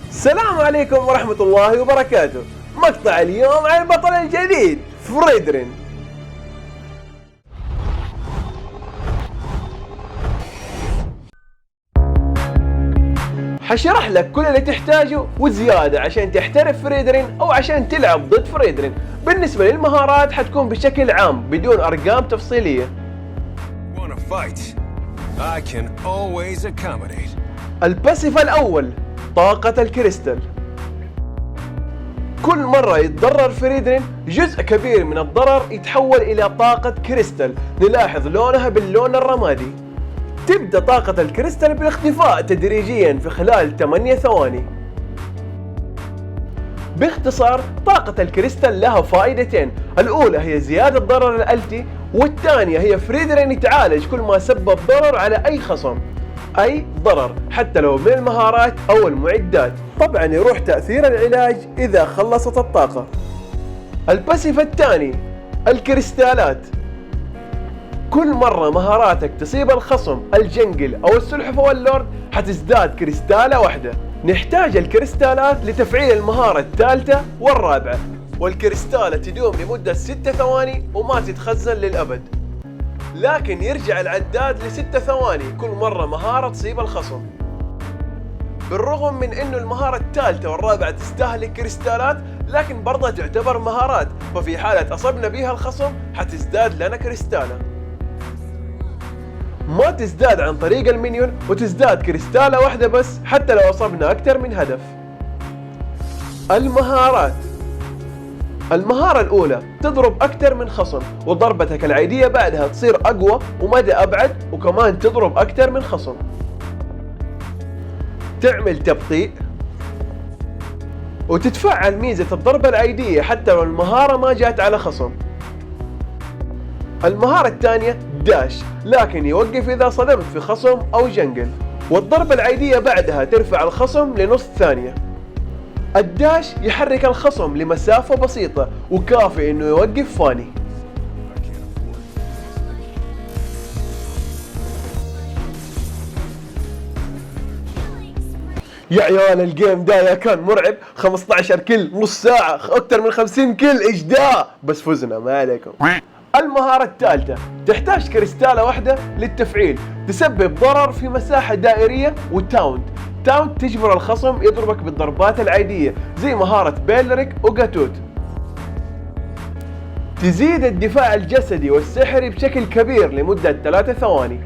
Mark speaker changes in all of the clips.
Speaker 1: السلام عليكم ورحمة الله وبركاته. مقطع اليوم عن البطل الجديد فريدرين. حشرح لك كل اللي تحتاجه وزيادة عشان تحترف فريدرين او عشان تلعب ضد فريدرين. بالنسبة للمهارات حتكون بشكل عام بدون ارقام تفصيلية. الباسيف الاول طاقة الكريستال. كل مرة يتضرر فريدرين جزء كبير من الضرر يتحول إلى طاقة كريستال، نلاحظ لونها باللون الرمادي. تبدأ طاقة الكريستال بالاختفاء تدريجيا في خلال 8 ثواني. باختصار طاقة الكريستال لها فائدتين، الأولى هي زيادة ضرر الألتي، والثانية هي فريدرين يتعالج كل ما سبب ضرر على أي خصم، أي ضرر حتى لو من المهارات أو المعدات. طبعا يروح تأثير العلاج إذا خلصت الطاقة. الباسيف الثاني الكريستالات. كل مرة مهاراتك تصيب الخصم الجنجل أو السلحفاة واللورد حتزداد كريستالة واحدة. نحتاج الكريستالات لتفعيل المهارة الثالثة والرابعة، والكريستالة تدوم لمدة 6 ثواني وما تتخزن للأبد، لكن يرجع العداد ل6 ثواني كل مرة مهارة تصيب الخصم. بالرغم من انه المهارة الثالثة والرابعة تستهلك كريستالات، لكن برضه تعتبر مهارات، ففي حالة اصبنا بها الخصم حتزداد لنا كريستالة. ما تزداد عن طريق المنيون، وتزداد كريستالة واحدة بس حتى لو اصبنا اكثر من هدف. المهارات. المهارة الأولى تضرب أكثر من خصم، وضربتك العادية بعدها تصير أقوى ومدى أبعد، وكمان تضرب أكثر من خصم. تعمل تبطيء، وتتفعل ميزة الضربة العادية حتى لو المهارة ما جات على خصم. المهارة الثانية داش، لكن يوقف إذا صدمت في خصم أو جنجل، والضربة العادية بعدها ترفع الخصم لنص ثانية. الداش يحرك الخصم لمسافة بسيطة وكافي انه يوقف فاني. يا عيال الجيم ده كان مرعب، 15 كل نص ساعة، اكثر من 50 كل اجداء، بس فزنا ما عليكم. المهارة الثالثة تحتاج كريستالة واحدة للتفعيل، تسبب ضرر في مساحة دائرية، وتاونت. تاونت تجبر الخصم يضربك بالضربات العادية زي مهارة بيلريك وجاتوت. تزيد الدفاع الجسدي والسحري بشكل كبير لمدة 3 ثواني.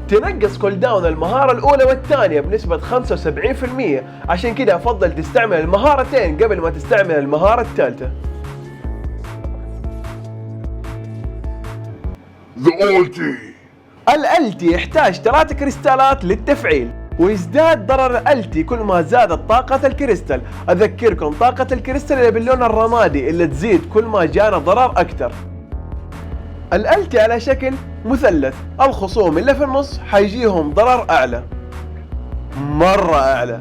Speaker 1: تنقص كول داون المهارة الأولى والثانية بنسبة 75%، عشان كده أفضل تستعمل المهارتين قبل ما تستعمل المهارة الثالثة. الألتي يحتاج 3 كريستالات للتفعيل، ويزداد ضرر الألتي كل ما زادت طاقة الكريستال. أذكركم طاقة الكريستال اللي باللون الرمادي اللي تزيد كل ما جانا ضرر أكثر. الألتي على شكل مثلث، الخصوم اللي في النص حيجيهم ضرر أعلى، مرة أعلى.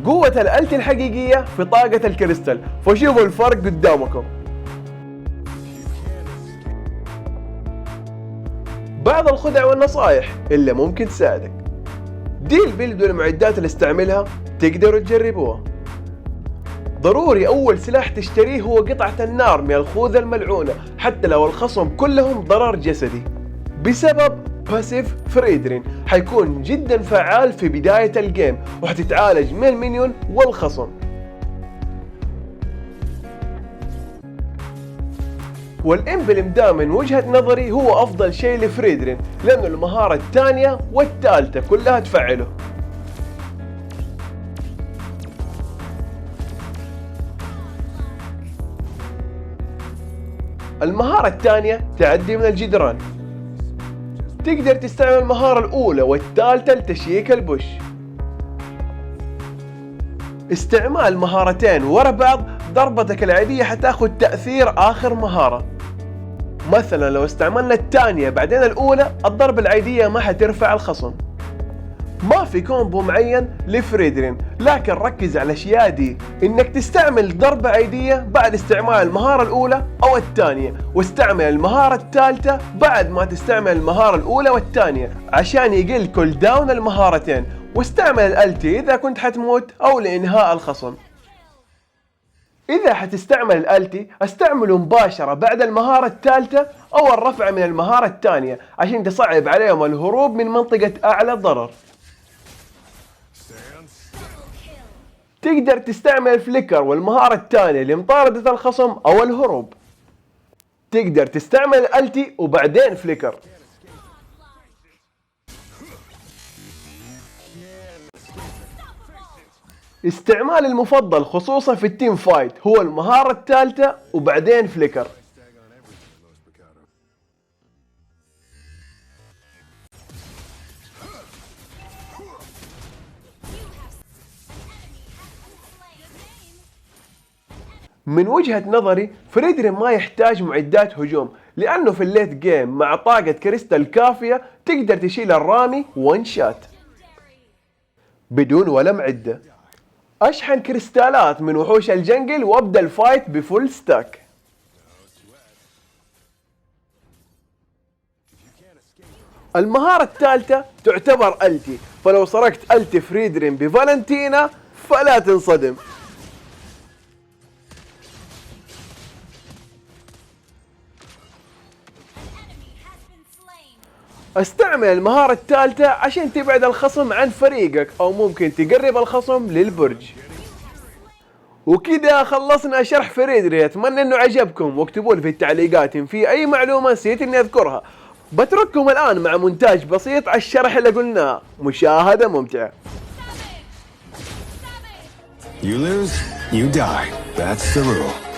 Speaker 1: قوة الألتي الحقيقية في طاقة الكريستال، فشوفوا الفرق قدامكم. بعض الخدع والنصائح اللي ممكن تساعدك. دي البيلد والمعدات اللي استعملها تقدروا تجربوها. ضروري أول سلاح تشتريه هو قطعة النار من الخوذة الملعونة حتى لو الخصم كلهم ضرر جسدي. بسبب باسيف فريدرين حيكون جدا فعال في بداية الجيم، وحتتعالج من المينيون والخصم. والإمبلم ده من وجهة نظري هو أفضل شيء لفريدرين، لأنه المهارة الثانية والثالثة كلها تفعله. المهارة الثانية تعدي من الجدران. تقدر تستعمل المهارة الأولى والثالثة لتشييك البوش. استعمال مهارتين ورا بعض ضربتك العادية حتاخد تأثير آخر مهارة. مثلا لو استعملنا الثانية بعدين الأولى، الضربة العادية ما حترفع الخصم. ما في كومبو معين لفريدرين، لكن ركز على الاشياء دي، انك تستعمل ضربة عادية بعد استعمال المهارة الاولى او الثانية، واستعمل المهارة الثالثة بعد ما تستعمل المهارة الاولى والثانية عشان يقل كول داون المهارتين، واستعمل الالتي إذا كنت حتموت أو لإنهاء الخصم. إذا حتستعمل الالتي استعمله مباشرة بعد المهارة الثالثة أو الرفع من المهارة الثانية عشان تصعب عليهم الهروب من منطقة أعلى ضرر. تقدر تستعمل الفليكر والمهارة الثانية لمطاردة الخصم أو الهروب. تقدر تستعمل الالتي وبعدين فليكر. استعمال المفضل خصوصا في التيم فايت هو المهارة الثالثة وبعدين فليكر. من وجهة نظري فريدرين ما يحتاج معدات هجوم لأنه في الليت جيم مع طاقة كريستال كافية تقدر تشيل الرامي وان شات بدون ولا معدة. أشحن كريستالات من وحوش الجنجل وابدأ الفايت بفول ستاك. المهارة الثالثة تعتبر التي، فلو سرقت التي فريدرين بفالنتينا فلا تنصدم. استعمل المهارة الثالثة عشان تبعد الخصم عن فريقك او ممكن تقرب الخصم للبرج. وكذا خلصنا شرح فريدرين. اتمنى انه عجبكم واكتبوا لي في التعليقات ان في اي معلومة نسيت اني اذكرها. بترككم الان مع مونتاج بسيط على الشرح اللي قلناه. مشاهدة ممتعة.
Speaker 2: You lose, you die. That's the rule.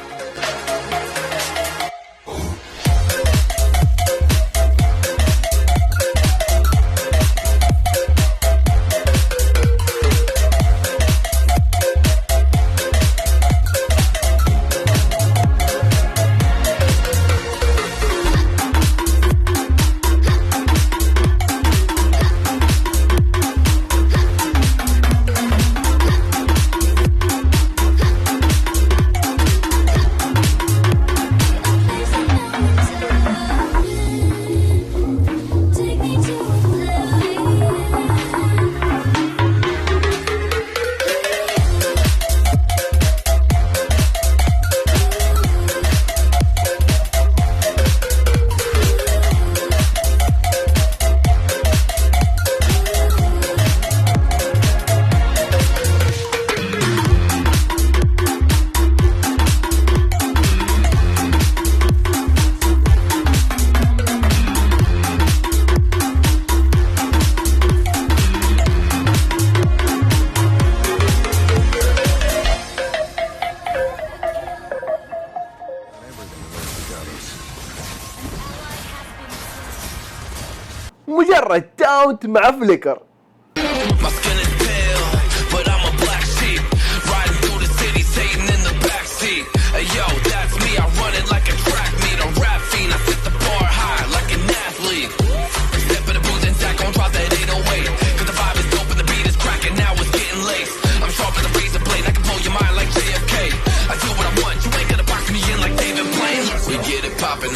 Speaker 1: مجرد تاونت مع فليكر.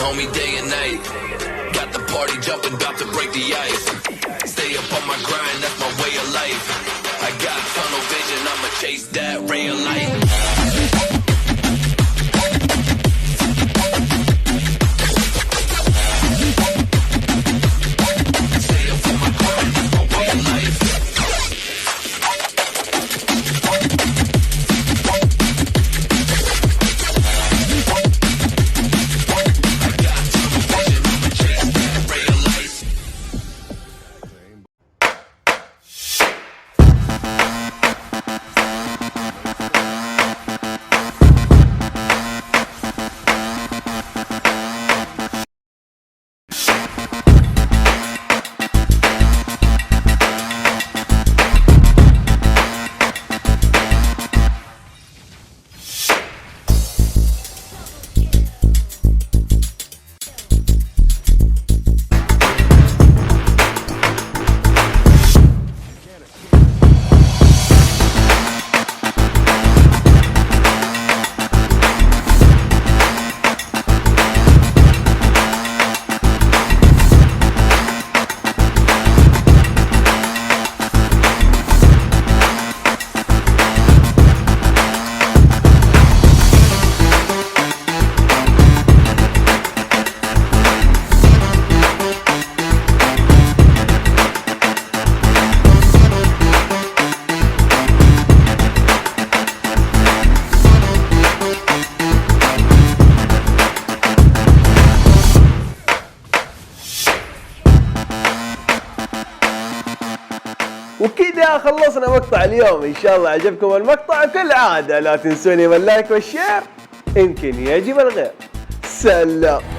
Speaker 3: Homie, day and night. Got the party jumping, about to break the ice. Stay up on my grind, that's my way of life. I got tunnel vision, I'ma chase that ray of light.
Speaker 1: وكذا خلصنا مقطع اليوم. ان شاء الله عجبكم المقطع. كالعادة لا تنسوني باللايك والشير، يمكن يعجب الغير. سلام.